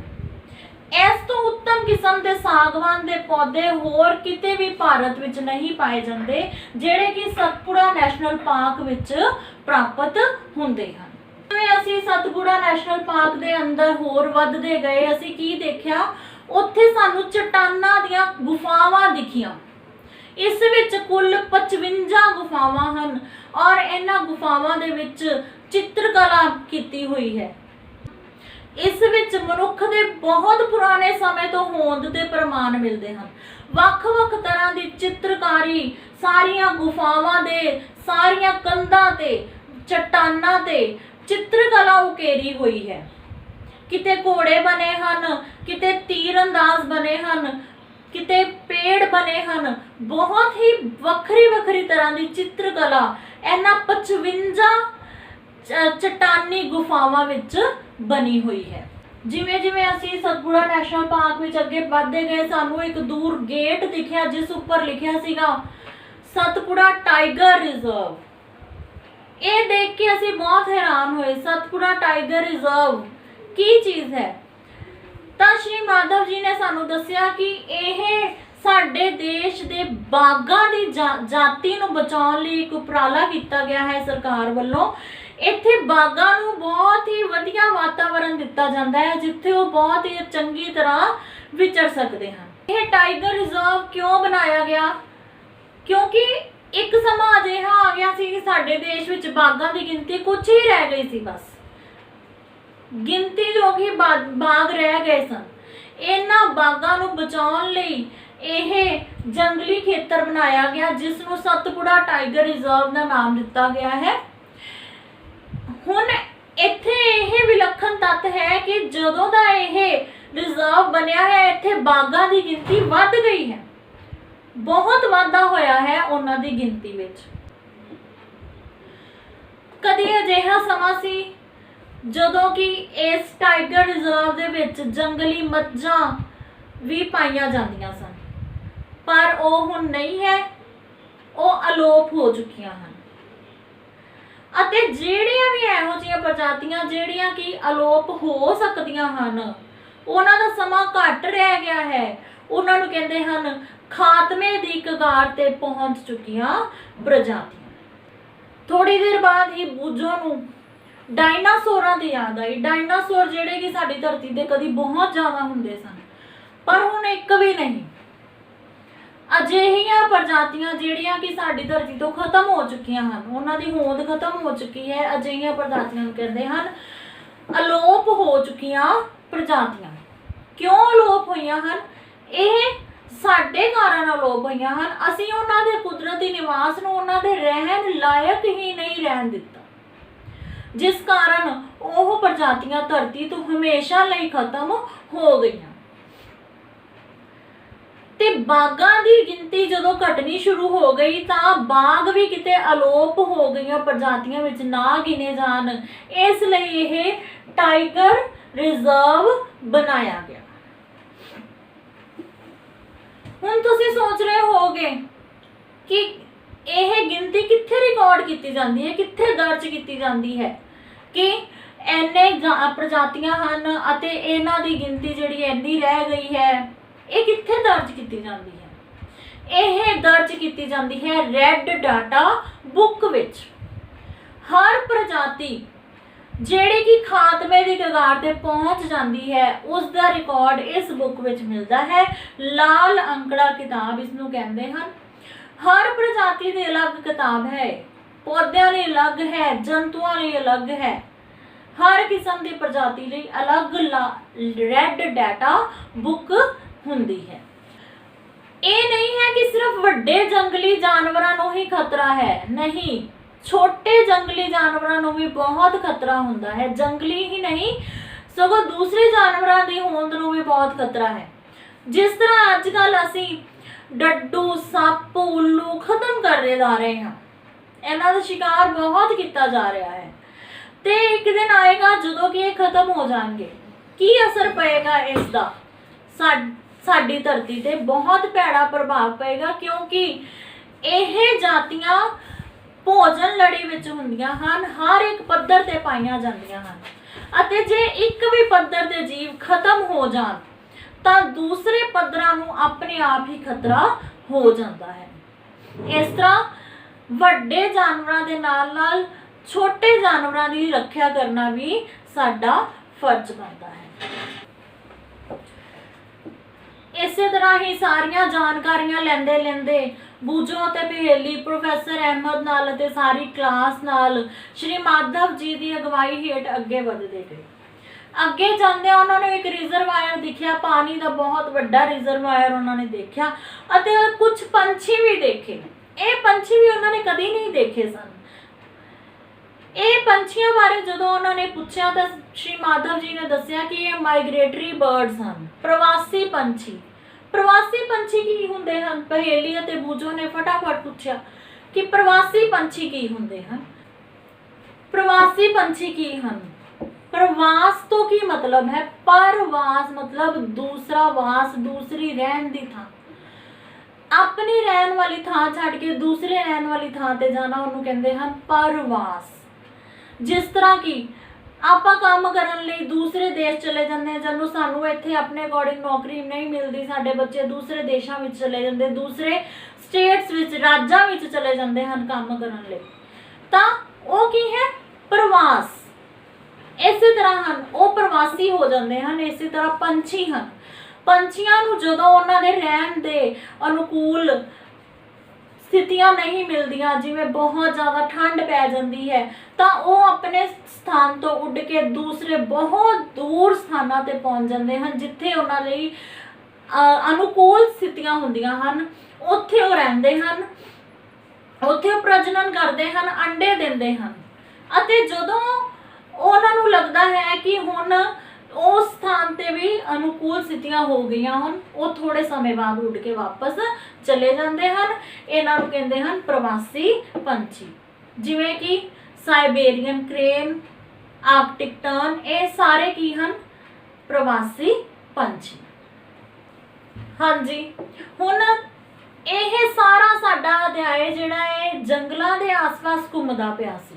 Speaker 1: ਇਸ ਤੋਂ ਉੱਤਮ ਕਿਸਮ ਦੇ ਸਾਗਵਾਨ ਦੇ ਪੌਦੇ ਹੋਰ ਕਿਤੇ ਵੀ ਭਾਰਤ ਵਿੱਚ ਨਹੀਂ ਪਾਏ ਜਾਂਦੇ, ਜਿਹੜੇ ਕਿ ਸਤਪੁੜਾ ਨੈਸ਼ਨਲ ਪਾਰਕ ਵਿੱਚ ਪ੍ਰਾਪਤ ਹੁੰਦੇ ਹਨ। ਜਿਵੇਂ ਅਸੀਂ ਸਤਪੁੜਾ ਨੈਸ਼ਨਲ ਪਾਰਕ ਦੇ ਅੰਦਰ ਹੋਰ ਵੱਧਦੇ ਗਏ, ਅਸੀਂ ਕੀ ਦੇਖਿਆ? ਉੱਥੇ ਸਾਨੂੰ ਚਟਾਨਾਂ ਦੀਆਂ ਗੁਫਾਵਾਂ ਦਿਖੀਆਂ। ਇਸ ਵਿੱਚ ਕੁੱਲ 55 ਗੁਫਾਵਾਂ ਹਨ ਔਰ ਇਹਨਾਂ ਗੁਫਾਵਾਂ ਦੇ ਵਿੱਚ ਚਿੱਤਰਕਲਾ ਕੀਤੀ ਹੋਈ ਹੈ। ਇਸ ਵਿੱਚ ਮਨੁੱਖ ਦੇ ਬਹੁਤ ਪੁਰਾਣੇ ਸਮੇਂ ਤੋਂ ਹੋਂਦ ਦੇ ਪ੍ਰਮਾਣ ਮਿਲਦੇ ਹਨ। ਵੱਖ-ਵੱਖ ਤਰ੍ਹਾਂ ਦੀ ਚਿੱਤਰਕਾਰੀ ਸਾਰੀਆਂ ਗੁਫਾਵਾਂ ਦੇ ਸਾਰੀਆਂ ਕੰਧਾਂ ਤੇ, ਚਟਾਨਾਂ ਤੇ ਚਿੱਤਰਕਲਾ ਉਕੇਰੀ ਹੋਈ ਹੈ। ਕਿਤੇ ਘੋੜੇ ਬਣੇ ਹਨ, ਕਿਤੇ ਤੀਰਅੰਦਾਜ਼ ਬਣੇ ਹਨ, ਕਿਤੇ ਪੇੜ ਬਣੇ ਹਨ। ਬਹੁਤ ਹੀ ਵੱਖਰੀ ਤਰ੍ਹਾਂ ਦੀ ਚਿੱਤਰਕਲਾ ਇਹਨਾਂ 55 ਚਟਾਨੀ ਗੁਫਾਵਾਂ ਵਿੱਚ ਬਣੀ ਹੋਈ ਹੈ। ਜਿਵੇਂ ਜਿਵੇਂ ਅਸੀਂ ਸਤਪੁੜਾ ਨੈਸ਼ਨਲ ਪਾਰਕ ਵਿੱਚ ਅੱਗੇ ਵੱਧਦੇ ਗਏ, ਸਾਨੂੰ ਇੱਕ ਦੂਰ ਗੇਟ ਦਿਖਿਆ ਜਿਸ ਉੱਪਰ ਲਿਖਿਆ ਸੀਗਾ ਸਤਪੁੜਾ ਟਾਈਗਰ ਰਿਜ਼ਰਵ। ਇਹ ਦੇਖ ਕੇ ਅਸੀਂ ਬਹੁਤ ਹੈਰਾਨ ਹੋਏ। ਸਤਪੁੜਾ ਟਾਈਗਰ ਰਿਜ਼ਰਵ ਕੀ ਚੀਜ਼ ਹੈ? ਤਾਂ ਸ਼੍ਰੀ ਮਾਧਵ ਜੀ ਨੇ ਸਾਨੂੰ ਦੱਸਿਆ ਕਿ ਇਹ ਸਾਡੇ ਦੇਸ਼ ਦੇ ਬਾਘਾਂ ਦੀ ਜਾਤੀ ਨੂੰ ਬਚਾਉਣ ਲਈ ਇੱਕ ਉਪਰਾਲਾ ਕੀਤਾ ਗਿਆ ਹੈ ਸਰਕਾਰ ਵੱਲੋਂ। ਇੱਥੇ ਬਾਘਾਂ ਨੂੰ ਬਹੁਤ ਹੀ ਵਧੀਆ ਵਾਤਾਵਰਣ ਦਿੱਤਾ ਜਾਂਦਾ ਹੈ ਜਿੱਥੇ ਉਹ ਬਹੁਤ ਹੀ ਚੰਗੀ ਤਰ੍ਹਾਂ ਵਿਚਰ ਸਕਦੇ ਹਨ। ਇਹ ਟਾਈਗਰ ਰਿਜ਼ਰਵ ਕਿਉਂ ਬਣਾਇਆ ਗਿਆ? ਕਿਉਂਕਿ ਇੱਕ ਸਮਾਂ ਅਜਿਹਾ ਆ ਗਿਆ ਸੀ ਕਿ ਸਾਡੇ ਦੇਸ਼ ਵਿੱਚ ਬਾਘਾਂ ਦੀ ਗਿਣਤੀ ਕੁਝ ਹੀ ਰਹਿ ਗਈ ਸੀ, ਬਸ ਗਿਣਤੀ ਜੋ ਕਿ ਬਾਘ ਰਹਿ ਗਏ ਸਨ। ਇਹਨਾਂ ਬਾਘਾਂ ਨੂੰ ਬਚਾਉਣ ਲਈ ਇਹ ਜੰਗਲੀ ਖੇਤਰ ਬਣਾਇਆ ਗਿਆ ਜਿਸ ਨੂੰ ਸਤਪੁੜਾ ਟਾਈਗਰ ਰਿਜ਼ਰਵ ਦਾ ਨਾਮ ਦਿੱਤਾ ਗਿਆ ਹੈ। ਹੁਣ ਇੱਥੇ ਇਹ ਵਿਲੱਖਣ ਤੱਤ ਹੈ ਕਿ ਜਦੋਂ ਦਾ ਇਹ ਰਿਜ਼ਰਵ ਬਣਿਆ ਹੈ ਇੱਥੇ ਬਾਘਾਂ ਦੀ ਗਿਣਤੀ ਵੱਧ ਗਈ ਹੈ, ਬਹੁਤ ਵਾਧਾ ਹੋਇਆ ਹੈ ਉਹਨਾਂ ਦੀ ਗਿਣਤੀ ਵਿੱਚ। ਕਦੀ ਅਜਿਹਾ ਸਮਾਂ ਸੀ ਜਦੋਂ ਕਿ ਇਸ ਟਾਈਗਰ ਰਿਜ਼ਰਵ ਦੇ ਵਿੱਚ ਜੰਗਲੀ ਮੱਝਾਂ ਵੀ ਪਾਈਆਂ ਜਾਂਦੀਆਂ ਸਨ, ਪਰ ਉਹ ਹੁਣ ਨਹੀਂ ਹੈ, ਉਹ ਅਲੋਪ ਹੋ ਚੁੱਕੀਆਂ ਹਨ। ਅਤੇ ਜਿਹੜੀਆਂ ਵੀ ਇਹੋ ਜਿਹੀਆਂ ਪ੍ਰਜਾਤੀਆਂ ਜਿਹੜੀਆਂ ਕਿ ਅਲੋਪ ਹੋ ਸਕਦੀਆਂ ਹਨ, ਉਹਨਾਂ ਦਾ ਸਮਾਂ ਘੱਟ ਰਹਿ ਗਿਆ ਹੈ, ਉਹਨਾਂ ਨੂੰ ਕਹਿੰਦੇ ਹਨ ਖਾਤਮੇ ਦੀ ਕਗਾਰ ਤੇ ਪਹੁੰਚ ਚੁੱਕੀਆਂ ਪ੍ਰਜਾਤੀਆਂ। ਥੋੜੀ ਦੇਰ ਬਾਅਦ ਹੀ ਬੂਜੋ ਨੂੰ ਡਾਇਨਾਸੌਰਾਂ ਦੀ ਯਾਦ ਆਈ। ਡਾਇਨਾਸੌਰ ਜਿਹੜੇ ਕਿ ਸਾਡੀ ਧਰਤੀ ਤੇ ਕਦੀ ਬਹੁਤ ਜ਼ਿਆਦਾ ਹੁੰਦੇ ਸਨ, ਪਰ ਹੁਣ ਇੱਕ ਵੀ ਨਹੀਂ। ਅਜਿਹੀਆਂ ਪ੍ਰਜਾਤੀਆਂ ਜਿਹੜੀਆਂ ਕਿ ਸਾਡੀ ਧਰਤੀ ਤੋਂ ਖਤਮ ਹੋ ਚੁੱਕੀਆਂ ਹਨ, ਉਹਨਾਂ ਦੀ ਹੋਂਦ ਖਤਮ ਹੋ ਚੁੱਕੀ ਹੈ, ਅਜਿਹੀਆਂ ਪ੍ਰਜਾਤੀਆਂ ਨੂੰ ਕਹਿੰਦੇ ਹਨ ਅਲੋਪ ਹੋ ਚੁੱਕੀਆਂ ਪ੍ਰਜਾਤੀਆਂ। ਕਿਉਂ ਅਲੋਪ ਹੋਈਆਂ ਹਨ? ਇਹ ਸਾਡੇ ਕਾਰਨ ਅਲੋਪ ਹੋਈਆਂ ਹਨ। ਅਸੀਂ ਉਹਨਾਂ ਦੇ ਕੁਦਰਤੀ ਨਿਵਾਸ ਨੂੰ ਉਹਨਾਂ ਦੇ ਰਹਿਣ ਲਾਇਕ ਹੀ ਨਹੀਂ ਰਹਿਣ ਦਿੱਤਾ, ਜਿਸ ਕਾਰਨ ਉਹ ਪ੍ਰਜਾਤੀਆਂ ਧਰਤੀ ਤੋਂ ਹਮੇਸ਼ਾ ਲਈ ਖਤਮ ਹੋ ਗਈਆਂ। ਤੇ ਬਾਗਾਂ ਦੀ ਗਿਣਤੀ ਜਦੋਂ ਘਟਣੀ ਸ਼ੁਰੂ ਹੋ ਗਈ ਤਾਂ ਬਾਗ ਵੀ ਕਿਤੇ ਅਲੋਪ ਹੋ ਗਈਆਂ ਪ੍ਰਜਾਤੀਆਂ ਵਿੱਚ ਨਾ ਗਿਣੇ ਜਾਣ, ਇਸ ਲਈ ਇਹ ਟਾਈਗਰ ਰਿਜ਼ਰਵ ਬਣਾਇਆ ਗਿਆ। ਹੁਣ ਤੁਸੀਂ ਸੋਚ ਰਹੇ ਹੋਗੇ ਕਿ ਇਹ ਗਿਣਤੀ ਕਿੱਥੇ ਰਿਕਾਰਡ ਕੀਤੀ ਜਾਂਦੀ ਹੈ, ਕਿੱਥੇ ਦਰਜ ਕੀਤੀ ਜਾਂਦੀ ਹੈ ਕਿ ਇੰਨੇ ਪ੍ਰਜਾਤੀਆਂ ਹਨ ਅਤੇ ਇਹਨਾਂ ਦੀ ਗਿਣਤੀ ਜਿਹੜੀ ਇੰਨੀ ਰਹਿ ਗਈ ਹੈ, ਇਹ ਕਿੱਥੇ ਦਰਜ ਕੀਤੀ ਜਾਂਦੀ ਹੈ? ਇਹ ਦਰਜ ਕੀਤੀ ਜਾਂਦੀ ਹੈ ਰੈੱਡ ਡਾਟਾ ਬੁੱਕ ਵਿੱਚ। ਹਰ ਪ੍ਰਜਾਤੀ ਜਿਹੜੀ ਕਿ ਖਾਤਮੇ ਦੀ ਕਗਾਰ ਤੇ ਪਹੁੰਚ ਜਾਂਦੀ ਹੈ, ਉਸ ਦਾ ਰਿਕਾਰਡ ਇਸ ਬੁੱਕ ਵਿੱਚ ਮਿਲਦਾ ਹੈ। ਲਾਲ ਅੰਕੜਾ ਕਿਤਾਬ ਇਸ ਨੂੰ ਕਹਿੰਦੇ ਹਨ। ਹਰ ਪ੍ਰਜਾਤੀ ਦੀ ਅਲੱਗ ਕਿਤਾਬ ਹੈ, ਪੌਦਿਆਂ ਲਈ ਅਲੱਗ ਹੈ, ਜੰਤੂਆਂ ਲਈ ਅਲੱਗ ਹੈ। ਹਰ ਕਿਸਮ ਦੀ ਪ੍ਰਜਾਤੀ ਲਈ ਅਲੱਗ ਰੈੱਡ ਡਾਟਾ ਬੁੱਕ ਹੁੰਦੀ ਹੈ। ਇਹ ਨਹੀਂ ਹੈ ਕਿ ਸਿਰਫ ਵੱਡੇ ਜੰਗਲੀ ਜਾਨਵਰਾਂ ਨੂੰ ਹੀ ਖਤਰਾ ਹੈ, ਨਹੀਂ, ਛੋਟੇ ਜੰਗਲੀ ਜਾਨਵਰਾਂ ਨੂੰ ਵੀ ਬਹੁਤ ਖਤਰਾ ਹੁੰਦਾ ਹੈ। ਜੰਗਲੀ ਹੀ ਨਹੀਂ ਸਗੋਂ ਦੂਸਰੇ ਜਾਨਵਰਾਂ ਦੀ ਹੋਂਦ ਨੂੰ ਵੀ ਬਹੁਤ ਖਤਰਾ ਹੈ। ਜਿਸ ਤਰ੍ਹਾਂ ਅੱਜ ਕੱਲ੍ਹ ਅਸੀਂ ਡੱਡੂ, ਸੱਪ, ਉੱਲੂ ਖਤਮ ਕਰਦੇ ਜਾ ਰਹੇ ਹਾਂ, ਇਹਨਾਂ ਦਾ ਸ਼ਿਕਾਰ ਬਹੁਤ ਕੀਤਾ ਜਾ ਰਿਹਾ ਹੈ ਤੇ ਇੱਕ ਦਿਨ ਆਏਗਾ ਜਦੋਂ ਕਿ ਇਹ ਖਤਮ ਹੋ ਜਾਣਗੇ। ਕੀ ਅਸਰ ਪਏਗਾ ਇਸ ਦਾ? ਸਾਡੀ ਧਰਤੀ ਤੇ ਬਹੁਤ ਭੈੜਾ ਪ੍ਰਭਾਵ ਪਏਗਾ, ਕਿਉਂਕਿ ਇਹ ਜਾਤੀਆਂ ਭੋਜਨ ਲੜੀ ਵਿੱਚ ਹੁੰਦੀਆਂ ਹਨ, ਹਰ ਇੱਕ ਪੱਧਰ ਤੇ ਪਾਈਆਂ ਜਾਂਦੀਆਂ ਹਨ ਅਤੇ ਜੇ ਇੱਕ ਵੀ ਪੱਧਰ ਦੇ ਜੀਵ ਖਤਮ ਹੋ ਜਾਣ ਤਾਂ ਦੂਸਰੇ ਪੱਧਰਾਂ ਨੂੰ ਆਪਣੇ ਆਪ ਹੀ ਖਤਰਾ ਹੋ ਜਾਂਦਾ ਹੈ। ਇਸ ਤਰ੍ਹਾਂ ਵੱਡੇ ਜਾਨਵਰਾਂ ਦੇ ਨਾਲ ਨਾਲ ਛੋਟੇ ਜਾਨਵਰਾਂ ਦੀ ਰੱਖਿਆ ਕਰਨਾ ਵੀ ਸਾਡਾ ਫਰਜ਼ ਬਣਦਾ ਹੈ। ਇਸੇ ਤਰ੍ਹਾਂ ਹੀ ਸਾਰੀਆਂ ਜਾਣਕਾਰੀਆਂ ਲੈਂਦੇ ਬੂਜੋ ਅਤੇ ਪਹੇਲੀ ਪ੍ਰੋਫੈਸਰ ਅਹਿਮਦ ਨਾਲ ਅਤੇ ਸਾਰੀ ਕਲਾਸ ਨਾਲ ਸ਼੍ਰੀ ਮਾਧਵ ਜੀ ਦੀ ਅਗਵਾਈ ਹੇਠ ਅੱਗੇ ਵਧਦੇ ਗਏ। ਅੱਗੇ ਜਾਂਦਿਆਂ ਉਹਨਾਂ ਨੂੰ ਇੱਕ ਰਿਜ਼ਰਵਾਇਰ ਦਿਖਿਆ, ਪਾਣੀ ਦਾ ਬਹੁਤ ਵੱਡਾ ਰਿਜ਼ਰਵਾਇਰ ਉਹਨਾਂ ਨੇ ਦੇਖਿਆ ਅਤੇ ਕੁਝ ਪੰਛੀ ਵੀ ਦੇਖੇ। ਇਹ ਪੰਛੀ ਵੀ ਉਹਨਾਂ ਨੇ ਕਦੀ ਨਹੀਂ ਦੇਖੇ ਸਨ। ਇਹ ਪੰਛੀਆਂ ਬਾਰੇ ਜਦੋਂ ਉਹਨਾਂ ਨੇ ਪੁੱਛਿਆ ਤਾਂ ਸ਼੍ਰੀ ਮਾਧਵ ਜੀ ਨੇ ਦੱਸਿਆ ਕਿ ਇਹ ਮਾਈਗ੍ਰੇਟਰੀ ਬਰਡਸ ਹਨ, ਪ੍ਰਵਾਸੀ ਪੰਛੀ। ਪ੍ਰਵਾਸੀ ਪੰਛੀ ਕੀ ਹੁੰਦੇ ਹਨ? ਪਹੇਲੀ ਅਤੇ ਬੂਜੋ ਨੇ ਫਟਾਫਟ ਪੁੱਛਿਆ ਕਿ ਪ੍ਰਵਾਸੀ ਪੰਛੀ ਕੀ ਹੁੰਦੇ ਹਨ। ਪ੍ਰਵਾਸੀ ਪੰਛੀ ਕੀ ਹਨ? ਪ੍ਰਵਾਸ ਤੋਂ ਕੀ ਮਤਲਬ ਹੈ? ਪਰਵਾਸ ਮਤਲਬ ਦੂਸਰਾ ਵਾਸ, ਦੂਸਰੀ ਰਹਿਣ ਦੀ ਥਾਂ। ਆਪਣੀ ਰਹਿਣ ਵਾਲੀ ਥਾਂ ਛੱਡ ਕੇ ਦੂਸਰੇ ਰਹਿਣ ਵਾਲੀ ਥਾਂ ਤੇ ਜਾਣਾ, ਉਹਨੂੰ ਕਹਿੰਦੇ ਹਨ ਪਰਵਾਸ। ਜਿਸ ਤਰ੍ਹਾਂ ਕਿ ਆਪਾਂ ਕੰਮ ਕਰਨ ਲਈ ਦੂਸਰੇ ਦੇਸ਼ ਚਲੇ ਜਾਂਦੇ ਹਾਂ, ਜਦੋਂ ਸਾਨੂੰ ਇੱਥੇ ਆਪਣੇ ਅਕੋਰਡਿੰਗ ਨੌਕਰੀ ਨਹੀਂ ਮਿਲਦੀ, ਸਾਡੇ ਬੱਚੇ ਦੂਸਰੇ ਦੇਸ਼ਾਂ ਵਿੱਚ ਚਲੇ ਜਾਂਦੇ, ਦੂਸਰੇ ਸਟੇਟਸ ਵਿੱਚ, ਰਾਜਾਂ ਵਿੱਚ ਚਲੇ ਜਾਂਦੇ ਹਨ ਕੰਮ ਕਰਨ ਲਈ, ਤਾਂ ਉਹ ਕੀ ਹੈ? ਪ੍ਰਵਾਸ। ਇਸੇ ਤਰ੍ਹਾਂ ਹਨ, ਉਹ ਪ੍ਰਵਾਸੀ ਹੋ ਜਾਂਦੇ ਹਨ। ਇਸੇ ਤਰ੍ਹਾਂ ਪੰਛੀ ਹਨ। ਪੰਛੀਆਂ ਨੂੰ ਜਦੋਂ ਉਹਨਾਂ ਦੇ ਰਹਿਣ ਦੇ ਅਨੁਕੂਲ ਸਥਿਤੀਆਂ ਨਹੀਂ ਮਿਲਦੀਆਂ, ਜਿਵੇਂ ਬਹੁਤ ਜ਼ਿਆਦਾ ਠੰਡ ਪੈ ਜਾਂਦੀ ਹੈ, ਤਾਂ ਉਹ ਆਪਣੇ ਸਥਾਨ ਤੋਂ ਉੱਡ ਕੇ ਦੂਸਰੇ ਬਹੁਤ ਦੂਰ ਸਥਾਨਾਂ ਤੇ ਪਹੁੰਚ ਜਾਂਦੇ ਹਨ, ਜਿੱਥੇ ਉਹਨਾਂ ਲਈ ਅਨੁਕੂਲ ਸਥਿਤੀਆਂ ਹੁੰਦੀਆਂ ਹਨ। ਉੱਥੇ ਉਹ ਰਹਿੰਦੇ ਹਨ, ਉੱਥੇ ਉਹ ਪ੍ਰਜਨਨ ਕਰਦੇ ਹਨ, ਅੰਡੇ ਦਿੰਦੇ ਹਨ ਅਤੇ ਜਦੋਂ ਉਹਨਾਂ ਨੂੰ ਲੱਗਦਾ ਹੈ ਕਿ ਹੁਣ ਉਸ ਸਥਾਨ ਤੇ ਵੀ ਅਨੁਕੂਲ ਸਥਿਤੀਆਂ ਹੋ ਗਈਆਂ ਹਨ, ਉਹ ਥੋੜੇ ਸਮੇਂ ਬਾਅਦ ਉੱਡ ਕੇ ਵਾਪਸ ਚਲੇ ਜਾਂਦੇ ਹਨ। ਇਹਨਾਂ ਨੂੰ ਕਹਿੰਦੇ ਹਨ ਪ੍ਰਵਾਸੀ ਪੰਛੀ। ਜਿਵੇਂ ਕਿ ਸਾਈਬੇਰੀਅਨ ਕ੍ਰੇਨ, ਆਰਕਟਿਕ ਟਰਨ, ਇਹ ਸਾਰੇ ਕੀ ਹਨ? ਪ੍ਰਵਾਸੀ ਪੰਛੀ। ਹਾਂਜੀ, ਹੁਣ ਇਹ ਸਾਰਾ ਸਾਡਾ ਅਧਿਆਇ ਜਿਹੜਾ ਹੈ ਜੰਗਲਾਂ ਦੇ ਆਸ-ਪਾਸ ਘੁੰਮਦਾ ਪਿਆ ਸੀ।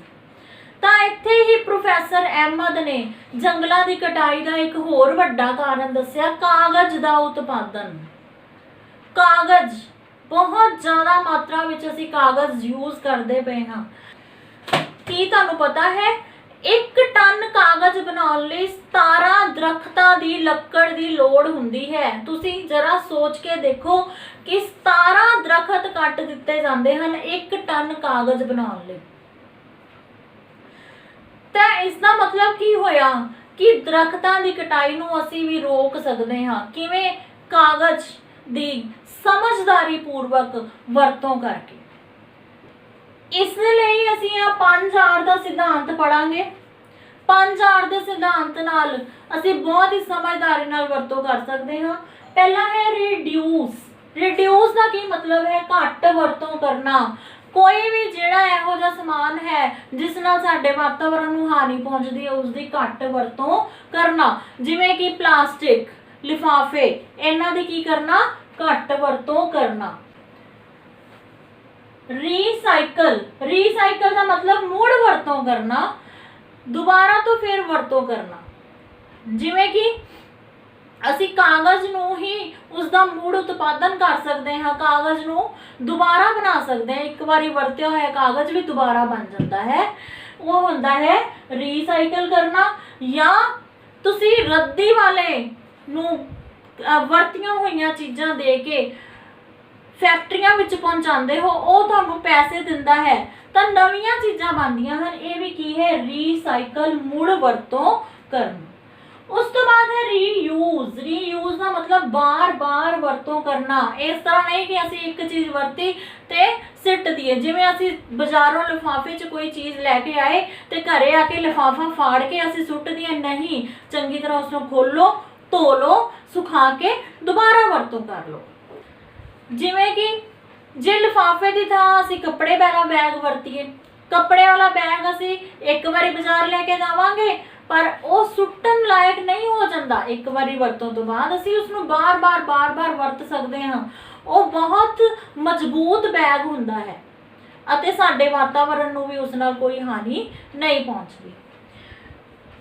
Speaker 1: ਤਾਂ ਇੱਥੇ ਹੀ ਪ੍ਰੋਫੈਸਰ ਅਹਿਮਦ ਨੇ ਜੰਗਲਾਂ ਦੀ ਕਟਾਈ ਦਾ ਇੱਕ ਹੋਰ ਵੱਡਾ ਕਾਰਨ ਦੱਸਿਆ, ਕਾਗਜ਼ ਦਾ ਉਤਪਾਦਨ। ਕਾਗਜ਼ ਬਹੁਤ ਜ਼ਿਆਦਾ ਮਾਤਰਾ ਵਿੱਚ ਅਸੀਂ ਕਾਗਜ਼ ਯੂਜ਼ ਕਰਦੇ ਪਏ ਹਾਂ। ਕੀ ਤੁਹਾਨੂੰ ਪਤਾ ਹੈ 1 ਟਨ ਕਾਗਜ਼ ਬਣਾਉਣ ਲਈ 17 ਦਰਖਤਾਂ ਦੀ ਲੱਕੜ ਦੀ ਲੋੜ ਹੁੰਦੀ ਹੈ। ਤੁਸੀਂ ਜਰਾ ਸੋਚ ਕੇ ਦੇਖੋ ਕਿ 17 ਦਰਖਤ ਕੱਟ ਦਿੱਤੇ ਜਾਂਦੇ ਹਨ 1 ਟਨ ਕਾਗਜ਼ ਬਣਾਉਣ ਲਈ। ਤਾਂ ਇਸ ਦਾ ਮਤਲਬ ਕੀ ਹੋਇਆ ਕਿ ਦਰਖਤਾਂ ਦੀ ਕਟਾਈ ਨੂੰ ਅਸੀਂ ਵੀ ਰੋਕ ਸਕਦੇ ਹਾਂ। ਕਿਵੇਂ? ਕਾਗਜ਼ ਦੀ ਸਮਝਦਾਰੀ ਪੂਰਵਕ ਵਰਤੋਂ ਕਰਕੇ। ਇਸ ਲਈ ਅਸੀਂ ਇਹ 5R ਦਾ ਸਿਧਾਂਤ ਪੜਾਂਗੇ। 5R ਦੇ ਸਿਧਾਂਤ ਨਾਲ ਅਸੀਂ ਬਹੁਤ ਹੀ ਸਮਝਦਾਰੀ ਨਾਲ ਵਰਤੋਂ ਕਰ ਸਕਦੇ ਹਾਂ। ਪਹਿਲਾ ਹੈ ਰਿਡਿਊਸ। ਰਿਡਿਊਸ ਦਾ ਕੀ ਮਤਲਬ ਹੈ? ਘੱਟ ਵਰਤੋਂ ਕਰਨਾ। ਕੋਈ ਵੀ ਜਿਹੜਾ ਇਹੋ ਜਿਹਾ ਸਮਾਨ ਹੈ ਜਿਸ ਨਾਲ ਸਾਡੇ ਵਾਤਾਵਰਣ ਨੂੰ ਹਾਨੀ ਪਹੁੰਚਦੀ ਹੈ ਉਸ ਦੀ ਘੱਟ ਵਰਤੋਂ ਕਰਨਾ। ਜਿਵੇਂ ਕਿ ਪਲਾਸਟਿਕ, ਲਿਫਾਫੇ, ਇਹਨਾਂ ਦੀ ਕੀ ਕਰਨਾ? ਘੱਟ ਵਰਤੋਂ ਕਰਨਾ। ਰੀਸਾਈਕਲ। ਰੀਸਾਈਕਲ ਦਾ ਮਤਲਬ ਮੁੜ ਵਰਤੋਂ ਕਰਨਾ, ਦੁਬਾਰਾ ਤੋਂ ਫਿਰ ਵਰਤੋਂ ਕਰਨਾ। ਜਿਵੇਂ ਕਿ ਅਸੀਂ ਕਾਗਜ਼ ਨੂੰ ਹੀ ਉਸ ਦਾ ਮੁੜ ਉਤਪਾਦਨ ਕਰ ਸਕਦੇ ਹਾਂ, ਕਾਗਜ਼ ਨੂੰ ਦੁਬਾਰਾ ਬਣਾ ਸਕਦੇ ਹਾਂ। ਇੱਕ ਵਾਰੀ ਵਰਤਿਆ ਹੋਇਆ ਕਾਗਜ਼ ਵੀ ਦੁਬਾਰਾ ਬਣ ਜਾਂਦਾ ਹੈ, ਉਹ ਹੁੰਦਾ ਹੈ ਰੀਸਾਈਕਲ ਕਰਨਾ। ਜਾਂ ਤੁਸੀਂ ਰੱਦੀ ਵਾਲੇ ਨੂੰ ਵਰਤੀਆਂ ਹੋਈਆਂ ਚੀਜ਼ਾਂ ਦੇ ਕੇ ਫੈਕਟਰੀਆਂ ਵਿੱਚ ਪਹੁੰਚਾਉਂਦੇ ਹੋ, ਉਹ ਤੁਹਾਨੂੰ ਪੈਸੇ ਦਿੰਦਾ ਹੈ ਤਾਂ ਨਵੀਆਂ ਚੀਜ਼ਾਂ ਬਣਦੀਆਂ ਹਨ। ਇਹ ਵੀ ਕੀ ਹੈ? ਰੀਸਾਈਕਲ, ਮੁੜ ਵਰਤੋਂ ਕਰਨਾ। ਉਸ ਤੋਂ ਬਾਅਦ ਹੈ ਰੀਯੂਜ਼। ਰੀਯੂਜ਼ ਦਾ ਮਤਲਬ ਬਾਰ-ਬਾਰ ਵਰਤੋਂ ਕਰਨਾ। ਇਸ ਤਰ੍ਹਾਂ ਨਹੀਂ ਕਿ ਅਸੀਂ ਇੱਕ ਚੀਜ਼ ਵਰਤੀ ਤੇ ਸਿੱਟ ਦਈਏ। ਜਿਵੇਂ ਅਸੀਂ ਬਾਜ਼ਾਰੋਂ ਲਿਫਾਫੇ 'ਚ ਕੋਈ ਚੀਜ਼ ਲੈ ਕੇ ਆਏ ਤੇ ਘਰੇ ਆ ਕੇ ਲਿਫਾਫਾ ਫਾੜ ਕੇ ਅਸੀਂ ਸੁੱਟ ਦਈਏ, ਨਹੀਂ। ਚੰਗੀ ਤਰ੍ਹਾਂ ਉਸਨੂੰ ਖੋਲੋ, ਧੋ ਲਓ, ਸੁਖਾ ਕੇ ਦੁਬਾਰਾ ਵਰਤੋਂ ਕਰ ਲਓ। ਜਿਵੇਂ ਕਿ ਜੇ ਲਿਫਾਫੇ ਦੀ ਥਾਂ ਅਸੀਂ ਕੱਪੜੇ ਵਾਲਾ ਬੈਗ ਵਰਤੀਏ, ਕੱਪੜੇ ਵਾਲਾ ਬੈਗ ਅਸੀਂ ਇੱਕ ਵਾਰੀ ਬਾਜ਼ਾਰ ਲੈ ਕੇ ਜਾਵਾਂਗੇ ਪਰ ਉਹ ਸੁੱਟਣ ਲਾਇਕ ਨਹੀਂ ਹੋ ਜਾਂਦਾ। ਇੱਕ ਵਾਰੀ ਵਰਤੋਂ ਤੋਂ ਬਾਅਦ ਅਸੀਂ ਉਸਨੂੰ ਬਾਰ-ਬਾਰ ਵਰਤ ਸਕਦੇ ਹਾਂ। ਉਹ ਬਹੁਤ ਮਜ਼ਬੂਤ ਬੈਗ ਹੁੰਦਾ ਹੈ ਅਤੇ ਸਾਡੇ ਵਾਤਾਵਰਣ ਨੂੰ ਵੀ ਉਸ ਨਾਲ ਕੋਈ ਹਾਨੀ ਨਹੀਂ ਪਹੁੰਚਦੀ।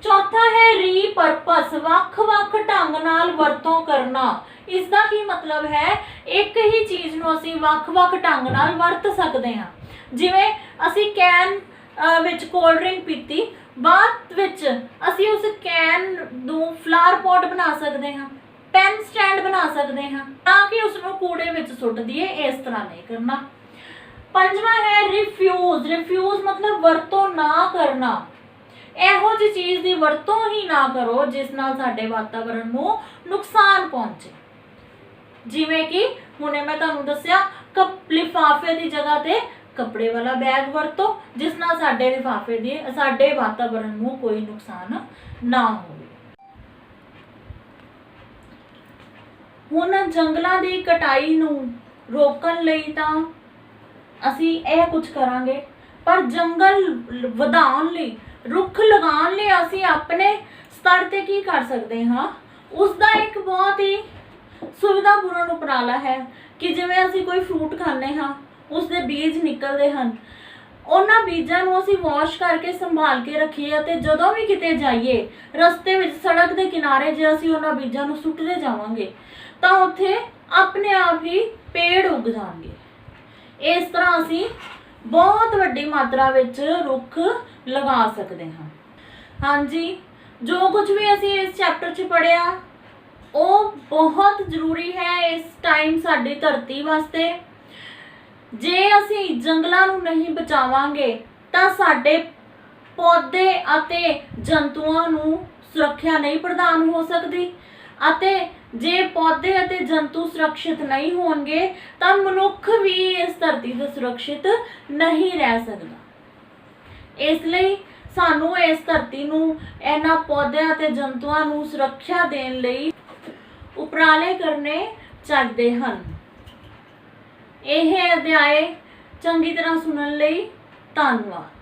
Speaker 1: ਚੌਥਾ ਹੈ ਰੀਪਰਪਸ। ਵੱਖ-ਵੱਖ ਢੰਗ ਨਾਲ ਵਰਤੋਂ ਕਰਨਾ। ਇਸ ਦਾ ਕੀ ਮਤਲਬ ਹੈ? ਇੱਕ ਹੀ ਚੀਜ਼ ਨੂੰ ਅਸੀਂ ਵੱਖ-ਵੱਖ ਢੰਗ ਨਾਲ ਵਰਤ ਸਕਦੇ ਹਾਂ। ਜਿਵੇਂ ਅਸੀਂ ਕੈਨ ਵਿੱਚ ਕੋਲਡ ਡਰਿੰਕ ਪੀਤੀ, ਬਾਅਦ ਵਿੱਚ ਅਸੀਂ ਉਸ ਕੈਨ ਨੂੰ ਫਲਾਵਰ ਪੋਟ ਬਣਾ ਸਕਦੇ ਹਾਂ, ਪੈਨ ਸਟੈਂਡ ਬਣਾ ਸਕਦੇ ਹਾਂ, ਤਾਂ ਕਿ ਉਸ ਨੂੰ ਕੂੜੇ ਵਿੱਚ ਸੁੱਟ ਦਈਏ। ਇਸ ਤਰ੍ਹਾਂ ਨਹੀਂ ਕਰਨਾ। ਪੰਜਵਾਂ ਹੈ ਰਿਫਿਊਜ਼। ਰਿਫਿਊਜ਼ ਮਤਲਬ ਵਰਤੋਂ ਨਾ ਕਰਨਾ। ਇਹੋ ਜਿਹੀ ਚੀਜ਼ ਦੀ ਵਰਤੋਂ ਹੀ ਨਾ ਕਰੋ ਜਿਸ ਨਾਲ ਸਾਡੇ ਵਾਤਾਵਰਣ ਨੂੰ ਨੁਕਸਾਨ ਪਹੁੰਚੇ। ਜਿਵੇਂ ਕਿ ਹੁਣੇ ਮੈਂ ਤੁਹਾਨੂੰ ਦੱਸਿਆ, ਲਿਫਾਫੇ ਦੀ ਜਗ੍ਹਾ ਤੇ ਕੱਪੜੇ ਵਾਲਾ ਬੈਗ ਵਰਤੋ ਜਿਸ ਨਾਲ ਸਾਡੇ ਵਾਤਾਵਰਣ ਨੂੰ ਕੋਈ ਨੁਕਸਾਨ ਨਾ ਹੋਵੇ। ਹੁਣ ਜੰਗਲਾਂ ਦੀ ਕਟਾਈ ਨੂੰ ਰੋਕਣ ਲਈ ਤਾਂ ਅਸੀਂ ਇਹ ਕੁਝ ਕਰਾਂਗੇ, ਪਰ ਜੰਗਲ ਵਧਾਉਣ ਲਈ, ਰੁੱਖ ਲਗਾਉਣ ਲਈ ਅਸੀਂ ਆਪਣੇ ਸਤਰ ਤੇ ਕੀ ਕਰ ਸਕਦੇ ਹਾਂ? ਉਸ ਦਾ ਇੱਕ ਬਹੁਤ ਹੀ ਸੁਵਿਧਾਪੂਰਨ ਉਪਰਾਲਾ ਹੈ ਕਿ ਜਿਵੇਂ ਅਸੀਂ ਕੋਈ ਫਰੂਟ ਖਾਂਦੇ ਹਾਂ, ਉਸ ਦੇ ਬੀਜ ਨਿਕਲਦੇ ਹਨ, ਉਹਨਾਂ ਬੀਜਾਂ ਨੂੰ ਅਸੀਂ ਵਾਸ਼ ਕਰਕੇ ਸੰਭਾਲ ਕੇ ਰੱਖੀਏ ਅਤੇ ਜਦੋਂ ਵੀ ਕਿਤੇ ਜਾਈਏ ਰਸਤੇ ਵਿੱਚ, ਸੜਕ ਦੇ ਕਿਨਾਰੇ ਜੇ ਅਸੀਂ ਉਹਨਾਂ ਬੀਜਾਂ ਨੂੰ ਸੁੱਟਦੇ ਜਾਵਾਂਗੇ ਤਾਂ ਉੱਥੇ ਆਪਣੇ ਆਪ ਹੀ ਪੇੜ ਉੱਗ ਜਾਣਗੇ। ਇਸ ਤਰ੍ਹਾਂ ਅਸੀਂ ਬਹੁਤ ਵੱਡੀ ਮਾਤਰਾ ਵਿੱਚ ਰੁੱਖ ਲਗਾ ਸਕਦੇ ਹਾਂ। ਹਾਂਜੀ, ਜੋ ਕੁਝ ਵੀ ਅਸੀਂ ਇਸ ਚੈਪਟਰ 'ਚ ਪੜ੍ਹਿਆ ਉਹ ਬਹੁਤ ਜ਼ਰੂਰੀ ਹੈ ਇਸ ਟਾਈਮ ਸਾਡੀ ਧਰਤੀ ਵਾਸਤੇ। ਜੇ ਅਸੀਂ ਜੰਗਲਾਂ ਨੂੰ ਨਹੀਂ ਬਚਾਵਾਂਗੇ ਤਾਂ ਸਾਡੇ ਪੌਦੇ ਅਤੇ ਜੰਤੂਆਂ ਨੂੰ ਸੁਰੱਖਿਆ ਨਹੀਂ ਪ੍ਰਦਾਨ ਹੋ ਸਕਦੀ, ਅਤੇ ਜੇ ਪੌਦੇ ਅਤੇ ਜੰਤੂ ਸੁਰੱਖਿਅਤ ਨਹੀਂ ਹੋਣਗੇ ਤਾਂ ਮਨੁੱਖ ਵੀ ਇਸ ਧਰਤੀ ਤੇ ਸੁਰੱਖਿਅਤ ਨਹੀਂ ਰਹਿ ਸਕਦਾ। ਇਸ ਲਈ ਸਾਨੂੰ ਇਸ ਧਰਤੀ ਨੂੰ, ਇਹਨਾਂ ਪੌਦਿਆਂ ਅਤੇ ਜੰਤੂਆਂ ਨੂੰ ਸੁਰੱਖਿਆ ਦੇਣ ਲਈ ਉਪਰਾਲੇ ਕਰਨੇ ਚਾਹੀਦੇ ਹਨ। ਇਹ ਅਧਿਆਏ ਚੰਗੀ ਤਰ੍ਹਾਂ ਸੁਣਨ ਲਈ ਧੰਨਵਾਦ।